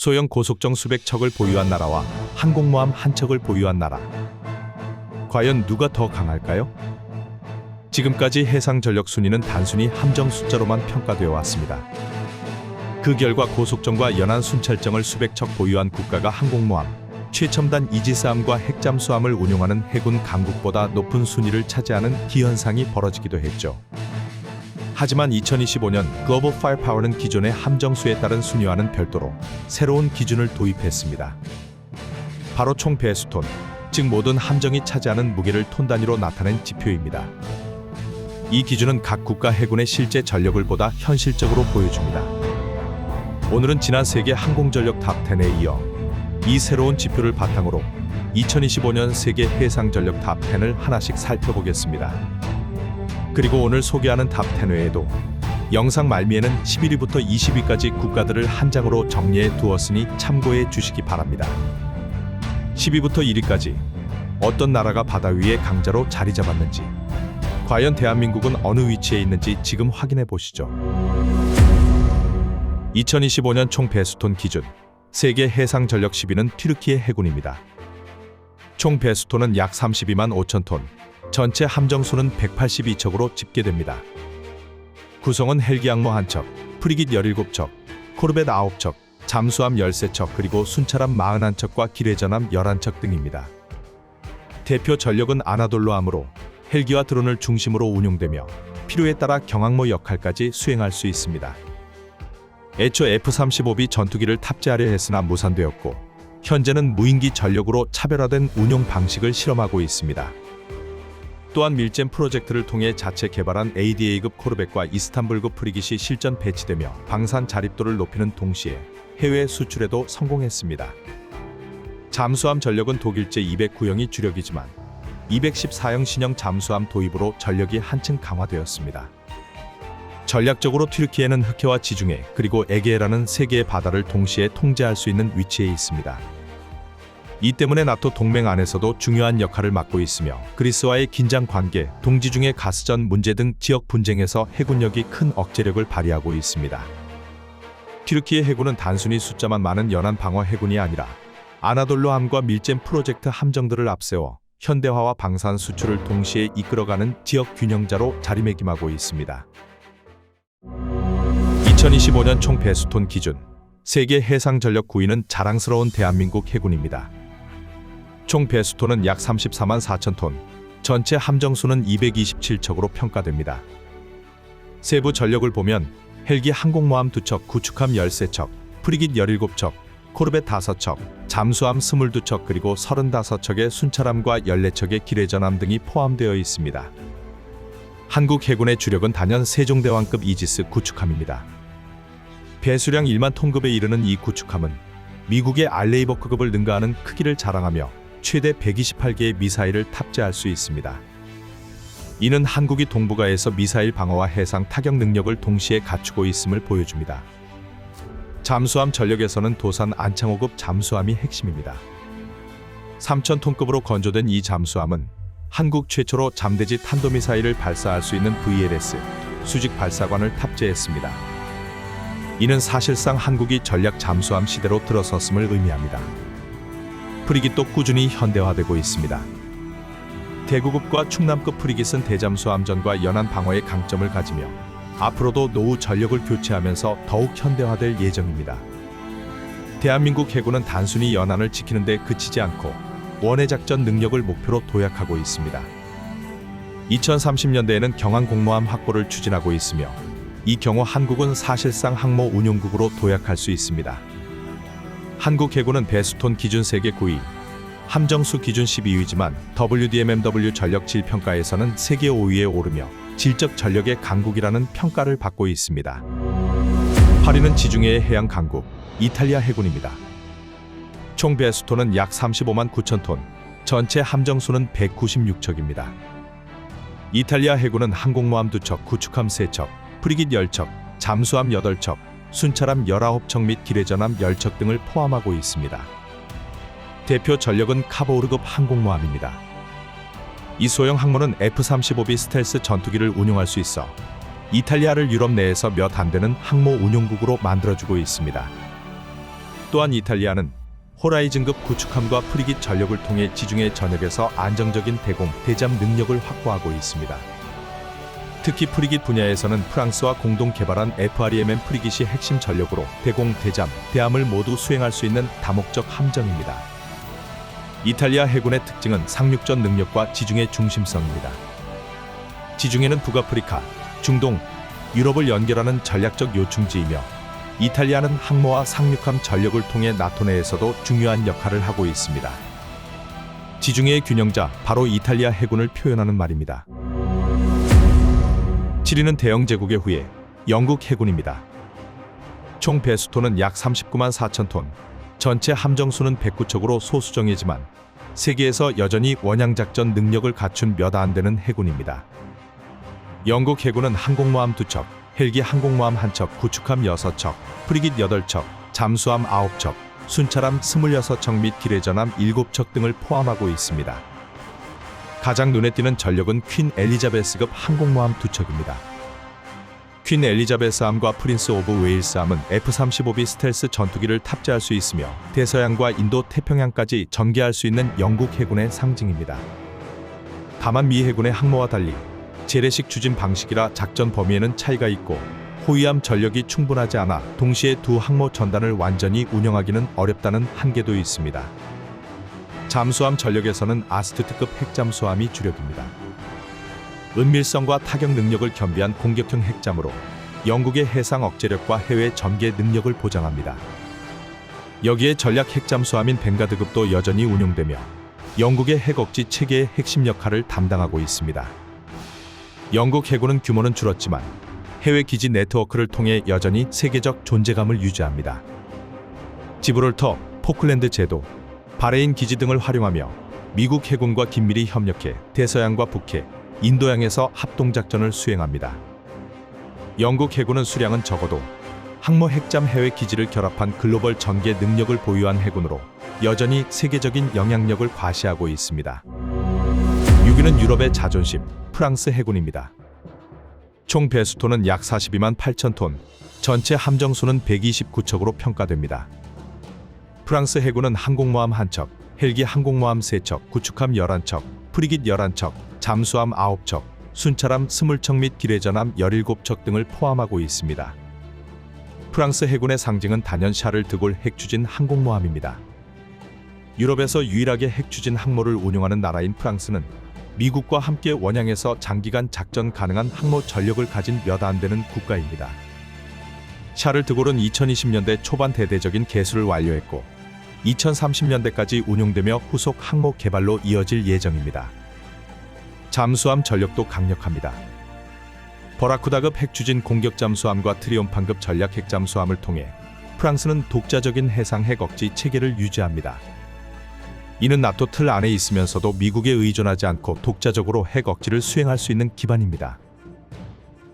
소형 고속정 수백 척을 보유한 나라와 항공모함 한 척을 보유한 나라. 과연 누가 더 강할까요? 지금까지 해상전력 순위는 단순히 함정 숫자로만 평가되어 왔습니다. 그 결과 고속정과 연안 순찰정을 수백 척 보유한 국가가 항공모함, 최첨단 이지스함과 핵잠수함을 운용하는 해군 강국보다 높은 순위를 차지하는 기현상이 벌어지기도 했죠. 하지만 2025년 글로벌 파이어파워는 기존의 함정수에 따른 순위와는 별도로 새로운 기준을 도입했습니다. 바로 총 배수톤, 즉 모든 함정이 차지하는 무게를 톤 단위로 나타낸 지표입니다. 이 기준은 각 국가 해군의 실제 전력을 보다 현실적으로 보여줍니다. 오늘은 지난 세계 항공전력 탑10에 이어 이 새로운 지표를 바탕으로 2025년 세계 해상전력 탑10을 하나씩 살펴보겠습니다. 그리고 오늘 소개하는 탑10 외에도 영상 말미에는 11위부터 20위까지 국가들을 한 장으로 정리해 두었으니 참고해 주시기 바랍니다. 10위부터 1위까지 어떤 나라가 바다 위의 강자로 자리 잡았는지, 과연 대한민국은 어느 위치에 있는지 지금 확인해 보시죠. 2025년 총 배수톤 기준 세계 해상전력 10위는 튀르키예 해군입니다. 총 배수톤은 약 32만 5천 톤, 전체 함정수는 182척으로 집계됩니다. 구성은 헬기 항모 1척, 프리깃 17척, 코르벳 9척, 잠수함 13척, 그리고 순찰함 41척과 기뢰전함 11척 등입니다. 대표 전력은 아나돌루함으로 헬기와 드론을 중심으로 운용되며 필요에 따라 경항모 역할까지 수행할 수 있습니다. 애초 F-35B 전투기를 탑재하려 했으나 무산되었고, 현재는 무인기 전력으로 차별화된 운용 방식을 실험하고 있습니다. 또한 밀잼 프로젝트를 통해 자체 개발한 ADA급 코르벳과 이스탄불급 프리깃이 실전 배치되며 방산 자립도를 높이는 동시에 해외 수출에도 성공했습니다. 잠수함 전력은 독일제 209형이 주력이지만 214형 신형 잠수함 도입으로 전력이 한층 강화되었습니다. 전략적으로 튀르키예는 흑해와 지중해 그리고 에게해라는 세 개의 바다를 동시에 통제할 수 있는 위치에 있습니다. 이 때문에 나토 동맹 안에서도 중요한 역할을 맡고 있으며 그리스와의 긴장 관계, 동지중해 가스전 문제 등 지역 분쟁에서 해군력이 큰 억제력을 발휘하고 있습니다. 튀르키예 해군은 단순히 숫자만 많은 연안 방어 해군이 아니라 아나돌루함과 밀잼 프로젝트 함정들을 앞세워 현대화와 방산 수출을 동시에 이끌어가는 지역 균형자로 자리매김하고 있습니다. 2025년 총 배수톤 기준 세계 해상전력 9위는 자랑스러운 대한민국 해군입니다. 총 배수톤은 약 34만 4천 톤, 전체 함정수는 227척으로 평가됩니다. 세부 전력을 보면 헬기 항공모함 2척, 구축함 13척, 프리깃 17척, 코르벳 5척, 잠수함 22척, 그리고 35척의 순찰함과 14척의 기뢰전함 등이 포함되어 있습니다. 한국 해군의 주력은 단연 세종대왕급 이지스 구축함입니다. 배수량 1만 톤급에 이르는 이 구축함은 미국의 알레이버크급을 능가하는 크기를 자랑하며 최대 128개의 미사일을 탑재할 수 있습니다. 이는 한국이 동북아에서 미사일 방어와 해상 타격 능력을 동시에 갖추고 있음을 보여줍니다. 잠수함 전력에서는 도산 안창호급 잠수함이 핵심입니다. 3,000톤급으로 건조된 이 잠수함은 한국 최초로 잠대지 탄도미사일을 발사할 수 있는 VLS 수직 발사관을 탑재했습니다. 이는 사실상 한국이 전략 잠수함 시대로 들어섰음을 의미합니다. 프리깃도 꾸준히 현대화되고 있습니다. 대구급과 충남급 프리깃은 대잠수함전과 연안 방어의 강점을 가지며 앞으로도 노후 전력을 교체하면서 더욱 현대화될 예정입니다. 대한민국 해군은 단순히 연안을 지키는 데 그치지 않고 원해 작전 능력을 목표로 도약하고 있습니다. 2030년대에는 경항 공모함 확보를 추진하고 있으며 이 경우 한국은 사실상 항모 운용국으로 도약할 수 있습니다. 한국 해군은 배수톤 기준 세계 9위, 함정수 기준 12위지만 WDMMW 전력 질 평가에서는 세계 5위에 오르며 질적 전력의 강국이라는 평가를 받고 있습니다. 8위는 지중해의 해양 강국, 이탈리아 해군입니다. 총 배수톤은 약 35만 9천 톤, 전체 함정수는 196척입니다. 이탈리아 해군은 항공모함 2척, 구축함 3척, 프리깃 10척, 잠수함 8척, 순찰함 19척 및 기뢰전함 10척 등을 포함하고 있습니다. 대표 전력은 카보우르급 항공모함입니다. 이 소형 항모는 F-35B 스텔스 전투기를 운용할 수 있어 이탈리아를 유럽 내에서 몇 안 되는 항모 운용국으로 만들어주고 있습니다. 또한 이탈리아는 호라이즌급 구축함과 프리깃 전력을 통해 지중해 전역에서 안정적인 대공, 대잠 능력을 확보하고 있습니다. 특히 프리깃 분야에서는 프랑스와 공동 개발한 FREMM 프리깃이 핵심 전력으로 대공, 대잠, 대함을 모두 수행할 수 있는 다목적 함정입니다. 이탈리아 해군의 특징은 상륙전 능력과 지중해 중심성입니다. 지중해는 북아프리카, 중동, 유럽을 연결하는 전략적 요충지이며 이탈리아는 항모와 상륙함 전력을 통해 나토 내에서도 중요한 역할을 하고 있습니다. 지중해의 균형자, 바로 이탈리아 해군을 표현하는 말입니다. 7위는 대영 제국의 후예, 영국 해군입니다. 총 배수토는 약 39만 4천 톤, 전체 함정수는 109척으로 소수정예지만 세계에서 여전히 원양작전 능력을 갖춘 몇 안 되는 해군입니다. 영국 해군은 항공모함 2척, 헬기 항공모함 1척, 구축함 6척, 프리깃 8척, 잠수함 9척, 순찰함 26척 및 기뢰전함 7척 등을 포함하고 있습니다. 가장 눈에 띄는 전력은 퀸 엘리자베스급 항공모함 2척입니다. 퀸 엘리자베스함과 프린스 오브 웨일스함은 F-35B 스텔스 전투기를 탑재할 수 있으며 대서양과 인도 태평양까지 전개할 수 있는 영국 해군의 상징입니다. 다만 미 해군의 항모와 달리 재래식 추진 방식이라 작전 범위에는 차이가 있고 호위함 전력이 충분하지 않아 동시에 두 항모 전단을 완전히 운영하기는 어렵다는 한계도 있습니다. 잠수함 전력에서는 아스투트급 핵잠수함이 주력입니다. 은밀성과 타격 능력을 겸비한 공격형 핵잠으로 영국의 해상 억제력과 해외 전개 능력을 보장합니다. 여기에 전략 핵잠수함인 벵가드급도 여전히 운용되며 영국의 핵억지 체계의 핵심 역할을 담당하고 있습니다. 영국 해군은 규모는 줄었지만 해외 기지 네트워크를 통해 여전히 세계적 존재감을 유지합니다. 지브롤터, 포클랜드 제도, 바레인 기지 등을 활용하며 미국 해군과 긴밀히 협력해 대서양과 북해, 인도양에서 합동작전을 수행합니다. 영국 해군은 수량은 적어도 항모 핵잠 해외 기지를 결합한 글로벌 전개 능력을 보유한 해군으로 여전히 세계적인 영향력을 과시하고 있습니다. 6위는 유럽의 자존심, 프랑스 해군입니다. 총 배수토는 약 42만 8천 톤, 전체 함정수는 129척으로 평가됩니다. 프랑스 해군은 항공모함 1척, 헬기 항공모함 3척, 구축함 11척, 프리깃 11척, 잠수함 9척, 순찰함 20척 및 기뢰전함 17척 등을 포함하고 있습니다. 프랑스 해군의 상징은 단연 샤를 드골 핵추진 항공모함입니다. 유럽에서 유일하게 핵추진 항모를 운용하는 나라인 프랑스는 미국과 함께 원양에서 장기간 작전 가능한 항모 전력을 가진 몇 안 되는 국가입니다. 샤를 드골은 2020년대 초반 대대적인 개수를 완료했고 2030년대까지 운용되며 후속 항모 개발로 이어질 예정입니다. 잠수함 전력도 강력합니다. 버라쿠다급 핵추진 공격 잠수함과 트리옴판급 전략 핵잠수함을 통해 프랑스는 독자적인 해상 핵억지 체계를 유지합니다. 이는 나토 틀 안에 있으면서도 미국에 의존하지 않고 독자적으로 핵억지를 수행할 수 있는 기반입니다.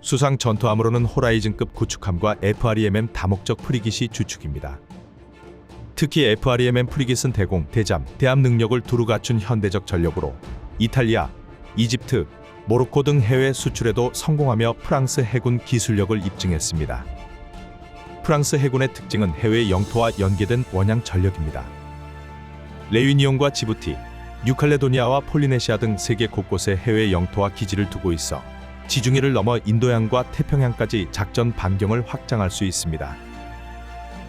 수상 전투함으로는 호라이즌급 구축함과 FREMM 다목적 프리깃이 주축입니다. 특히 FREMM 프리깃은 대공, 대잠, 대함 능력을 두루 갖춘 현대적 전력으로 이탈리아, 이집트, 모로코 등 해외 수출에도 성공하며 프랑스 해군 기술력을 입증했습니다. 프랑스 해군의 특징은 해외 영토와 연계된 원양 전력입니다. 레유니온과 지부티, 뉴칼레도니아와 폴리네시아 등 세계 곳곳에 해외 영토와 기지를 두고 있어 지중해를 넘어 인도양과 태평양까지 작전 반경을 확장할 수 있습니다.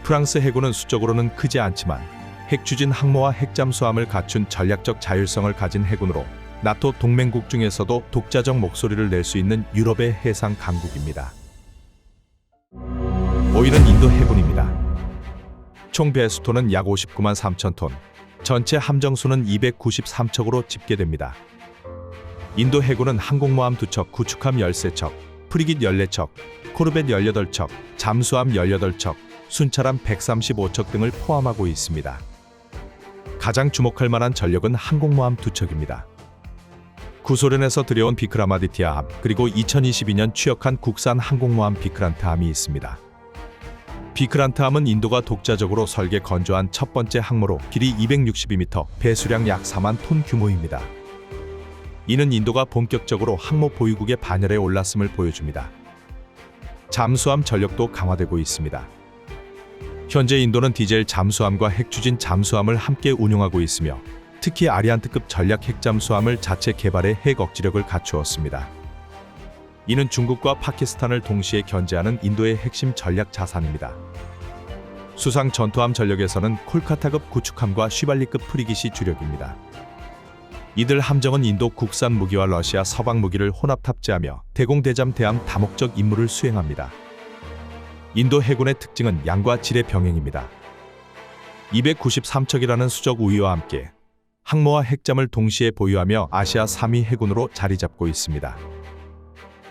프랑스 해군은 수적으로는 크지 않지만 핵추진 항모와 핵잠수함을 갖춘 전략적 자율성을 가진 해군으로 나토 동맹국 중에서도 독자적 목소리를 낼 수 있는 유럽의 해상 강국입니다. 5위는 인도 해군입니다. 총 배수토는 약 59만 3천 톤, 전체 함정수는 293척으로 집계됩니다. 인도 해군은 항공모함 2척, 구축함 13척, 프리깃 14척, 코르벳 18척, 잠수함 18척, 순찰함 135척 등을 포함하고 있습니다. 가장 주목할 만한 전력은 항공모함 2척입니다. 구소련에서 들여온 비크라마디티아함, 그리고 2022년 취역한 국산 항공모함 비크란트함이 있습니다. 비크란트함은 인도가 독자적으로 설계 건조한 첫 번째 항모로 길이 262m, 배수량 약 4만 톤 규모입니다. 이는 인도가 본격적으로 항모 보유국의 반열에 올랐음을 보여줍니다. 잠수함 전력도 강화되고 있습니다. 현재 인도는 디젤 잠수함과 핵추진 잠수함을 함께 운용하고 있으며 특히 아리안트급 전략 핵잠수함을 자체 개발해 핵 억지력을 갖추었습니다. 이는 중국과 파키스탄을 동시에 견제하는 인도의 핵심 전략 자산입니다. 수상 전투함 전력에서는 콜카타급 구축함과 쉬발리급 프리깃이 주력입니다. 이들 함정은 인도 국산 무기와 러시아 서방 무기를 혼합 탑재하며 대공대잠 대함 다목적 임무를 수행합니다. 인도 해군의 특징은 양과 질의 병행입니다. 293척이라는 수적 우위와 함께 항모와 핵잠을 동시에 보유하며 아시아 3위 해군으로 자리 잡고 있습니다.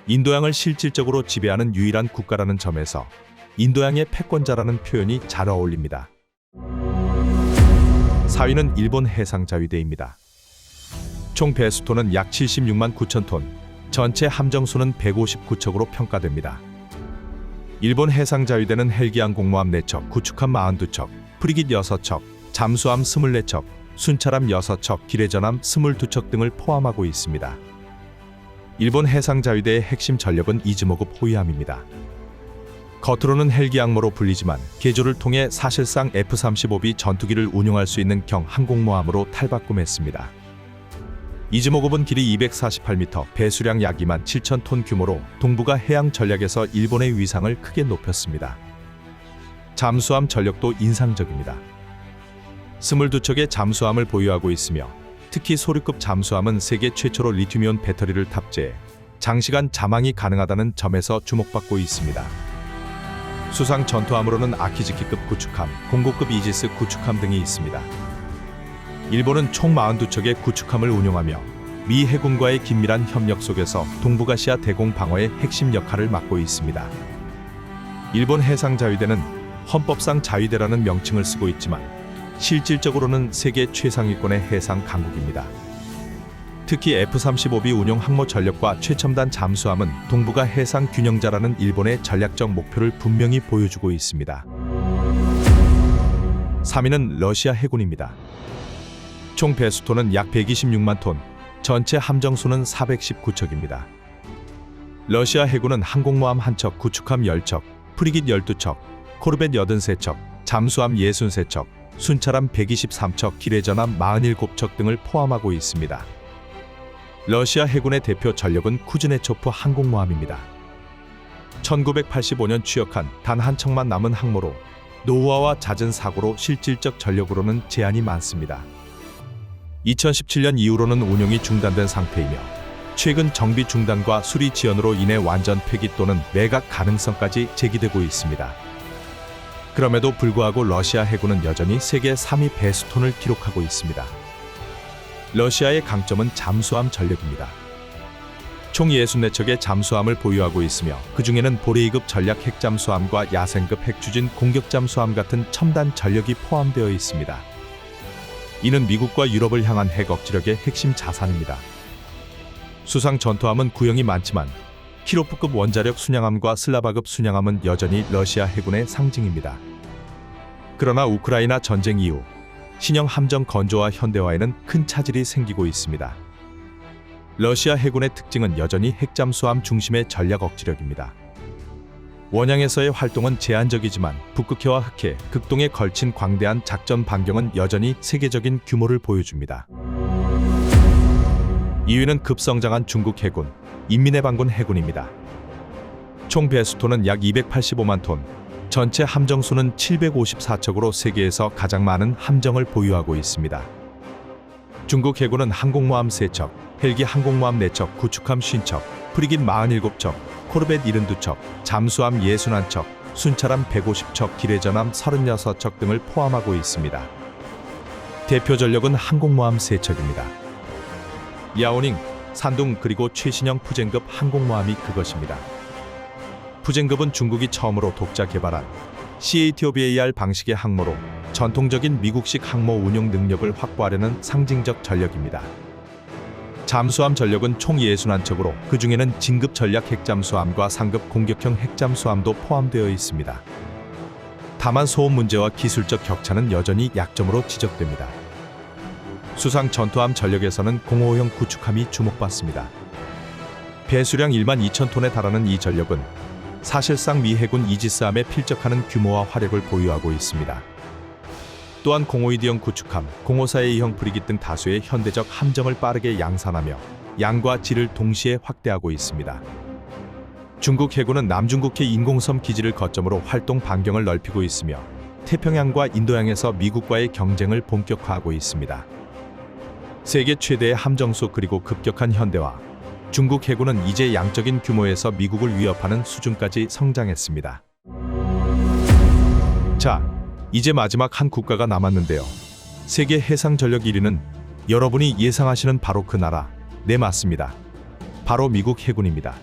인도양을 실질적으로 지배하는 유일한 국가라는 점에서 인도양의 패권자라는 표현이 잘 어울립니다. 4위는 일본 해상자위대입니다. 총 배수톤은 약 76만 9천 톤, 전체 함정수는 159척으로 평가됩니다. 일본 해상자위대는 헬기 항공모함 4척, 구축함 42척, 프리깃 6척, 잠수함 24척, 순찰함 6척, 기뢰전함 22척 등을 포함하고 있습니다. 일본 해상자위대의 핵심 전력은 이즈모급 호위함입니다. 겉으로는 헬기 항모로 불리지만 개조를 통해 사실상 F-35B 전투기를 운용할 수 있는 경 항공모함으로 탈바꿈했습니다. 이즈모급은 길이 248m, 배수량 약 2만 7천 톤 규모로 동북아 해양 전략에서 일본의 위상을 크게 높였습니다. 잠수함 전력도 인상적입니다. 22척의 잠수함을 보유하고 있으며 특히 소류급 잠수함은 세계 최초로 리튬이온 배터리를 탑재해 장시간 잠항이 가능하다는 점에서 주목받고 있습니다. 수상 전투함으로는 아키즈키급 구축함, 공고급 이지스 구축함 등이 있습니다. 일본은 총 42척의 구축함을 운용하며 미 해군과의 긴밀한 협력 속에서 동북아시아 대공 방어의 핵심 역할을 맡고 있습니다. 일본 해상자위대는 헌법상 자위대라는 명칭을 쓰고 있지만 실질적으로는 세계 최상위권의 해상 강국입니다. 특히 F-35B 운용 항모 전력과 최첨단 잠수함은 동북아 해상 균형자라는 일본의 전략적 목표를 분명히 보여주고 있습니다. 3위는 러시아 해군입니다. 총 배수톤은 약 126만 톤, 전체 함정수는 419척입니다. 러시아 해군은 항공모함 1척, 구축함 10척, 프리깃 12척, 코르벳 83척, 잠수함 63척, 순찰함 123척, 기뢰전함 47척 등을 포함하고 있습니다. 러시아 해군의 대표 전력은 쿠즈네초프 항공모함입니다. 1985년 취역한 단 한 척만 남은 항모로 노후화와 잦은 사고로 실질적 전력으로는 제한이 많습니다. 2017년 이후로는 운용이 중단된 상태이며 최근 정비 중단과 수리 지연으로 인해 완전 폐기 또는 매각 가능성까지 제기되고 있습니다. 그럼에도 불구하고 러시아 해군은 여전히 세계 3위 배수톤을 기록하고 있습니다. 러시아의 강점은 잠수함 전력입니다. 총 64척의 잠수함을 보유하고 있으며 그 중에는 보레이급 전략 핵잠수함과 야생급 핵추진 공격잠수함 같은 첨단 전력이 포함되어 있습니다. 이는 미국과 유럽을 향한 핵 억지력의 핵심 자산입니다. 수상 전투함은 구형이 많지만 키로프급 원자력 순양함과 슬라바급 순양함은 여전히 러시아 해군의 상징입니다. 그러나 우크라이나 전쟁 이후 신형 함정 건조와 현대화에는 큰 차질이 생기고 있습니다. 러시아 해군의 특징은 여전히 핵잠수함 중심의 전략 억지력입니다. 원양에서의 활동은 제한적이지만 북극해와 흑해, 극동에 걸친 광대한 작전 반경은 여전히 세계적인 규모를 보여줍니다. 2위는 급성장한 중국 해군, 인민해방군 해군입니다. 총 배수톤은 약 285만 톤, 전체 함정수는 754척으로 세계에서 가장 많은 함정을 보유하고 있습니다. 중국 해군은 항공모함 3척, 헬기 항공모함 4척, 구축함 50척, 프리깃 47척, 코르벳 72척, 잠수함 61척, 순찰함 150척, 기뢰전함 36척 등을 포함하고 있습니다. 대표 전력은 항공모함 3척입니다. 야오닝, 산둥 그리고 최신형 푸젠급 항공모함이 그것입니다. 푸젠급은 중국이 처음으로 독자 개발한 CATOBAR 방식의 항모로 전통적인 미국식 항모 운용 능력을 확보하려는 상징적 전력입니다. 잠수함 전력은 총 61척으로 그 중에는 진급 전략 핵잠수함과 상급 공격형 핵잠수함도 포함되어 있습니다. 다만 소음 문제와 기술적 격차는 여전히 약점으로 지적됩니다. 수상 전투함 전력에서는 055형 구축함이 주목받습니다. 배수량 1만 2천 톤에 달하는 이 전력은 사실상 미 해군 이지스함에 필적하는 규모와 화력을 보유하고 있습니다. 또한 052D형 구축함, 054A형 브리깃 등 다수의 현대적 함정을 빠르게 양산하며 양과 질을 동시에 확대하고 있습니다. 중국 해군은 남중국해 인공섬 기지를 거점으로 활동 반경을 넓히고 있으며 태평양과 인도양에서 미국과의 경쟁을 본격화하고 있습니다. 세계 최대의 함정수 그리고 급격한 현대화, 중국 해군은 이제 양적인 규모에서 미국을 위협하는 수준까지 성장했습니다. 자, 이제 마지막 한 국가가 남았는데요. 세계 해상 전력 1위는 여러분이 예상하시는 바로 그 나라, 네 맞습니다. 바로 미국 해군입니다.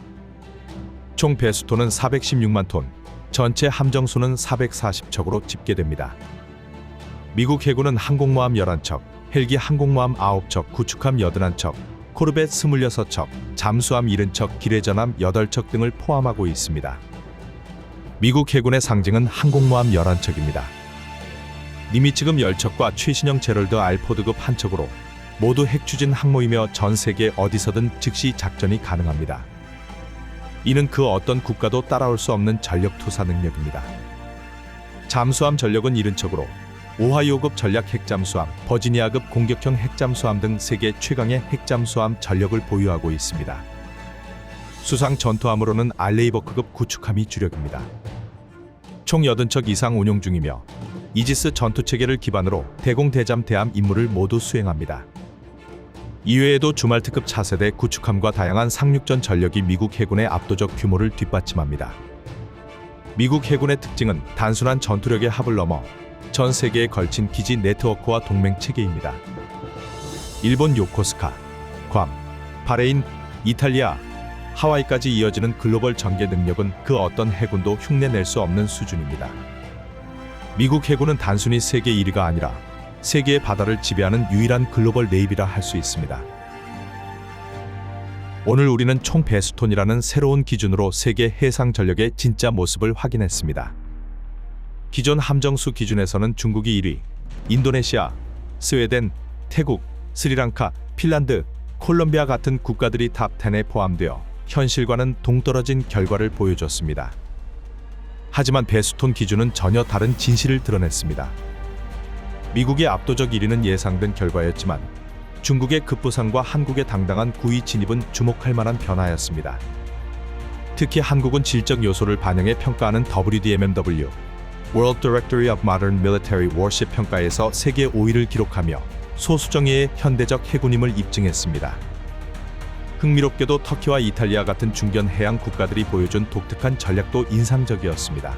총 배수톤은 416만 톤, 전체 함정수는 440척으로 집계됩니다. 미국 해군은 항공모함 11척, 헬기 항공모함 9척, 구축함 81척, 코르벳 26척, 잠수함 70척, 기뢰전함 8척 등을 포함하고 있습니다. 미국 해군의 상징은 항공모함 11척입니다. 니미츠급 10척과 최신형 제럴드 알포드급 1척으로 모두 핵추진 항모이며 전 세계 어디서든 즉시 작전이 가능합니다. 이는 그 어떤 국가도 따라올 수 없는 전력 투사 능력입니다. 잠수함 전력은 70척으로 오하이오급 전략 핵잠수함, 버지니아급 공격형 핵잠수함 등 세계 최강의 핵잠수함 전력을 보유하고 있습니다. 수상 전투함으로는 알레이버크급 구축함이 주력입니다. 총 80척 이상 운용 중이며 이지스 전투체계를 기반으로 대공 대잠 대함 임무를 모두 수행합니다. 이외에도 주말트급 차세대 구축함과 다양한 상륙전 전력이 미국 해군의 압도적 규모를 뒷받침합니다. 미국 해군의 특징은 단순한 전투력의 합을 넘어 전 세계에 걸친 기지 네트워크와 동맹 체계입니다. 일본 요코스카, 괌, 바레인, 이탈리아, 하와이까지 이어지는 글로벌 전개 능력은 그 어떤 해군도 흉내낼 수 없는 수준입니다. 미국 해군은 단순히 세계 1위가 아니라 세계의 바다를 지배하는 유일한 글로벌 네이비라 할 수 있습니다. 오늘 우리는 총 배수톤이라는 새로운 기준으로 세계 해상 전력의 진짜 모습을 확인했습니다. 기존 함정수 기준에서는 중국이 1위, 인도네시아, 스웨덴, 태국, 스리랑카, 핀란드, 콜롬비아 같은 국가들이 탑10에 포함되어 현실과는 동떨어진 결과를 보여줬습니다. 하지만 배수톤 기준은 전혀 다른 진실을 드러냈습니다. 미국의 압도적 1위는 예상된 결과였지만 중국의 급부상과 한국의 당당한 9위 진입은 주목할 만한 변화였습니다. 특히 한국은 질적 요소를 반영해 평가하는 WDMMW World Directory of Modern Military Warship 평가에서 세계 5위를 기록하며 소수정예의 현대적 해군임을 입증했습니다. 흥미롭게도 터키와 이탈리아 같은 중견 해양 국가들이 보여준 독특한 전략도 인상적이었습니다.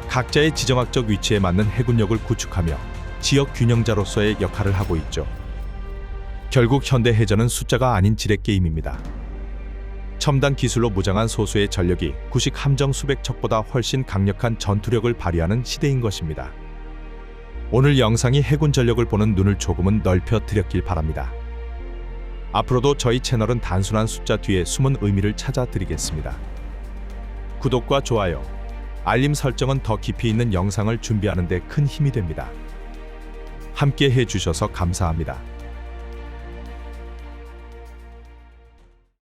각자의 지정학적 위치에 맞는 해군력을 구축하며 지역 균형자로서의 역할을 하고 있죠. 결국 현대 해전은 숫자가 아닌 질의 게임입니다. 첨단 기술로 무장한 소수의 전력이 구식 함정 수백 척보다 훨씬 강력한 전투력을 발휘하는 시대인 것입니다. 오늘 영상이 해군 전력을 보는 눈을 조금은 넓혀 드렸길 바랍니다. 앞으로도 저희 채널은 단순한 숫자 뒤에 숨은 의미를 찾아 드리겠습니다. 구독과 좋아요, 알림 설정은 더 깊이 있는 영상을 준비하는 데 큰 힘이 됩니다. 함께 해주셔서 감사합니다.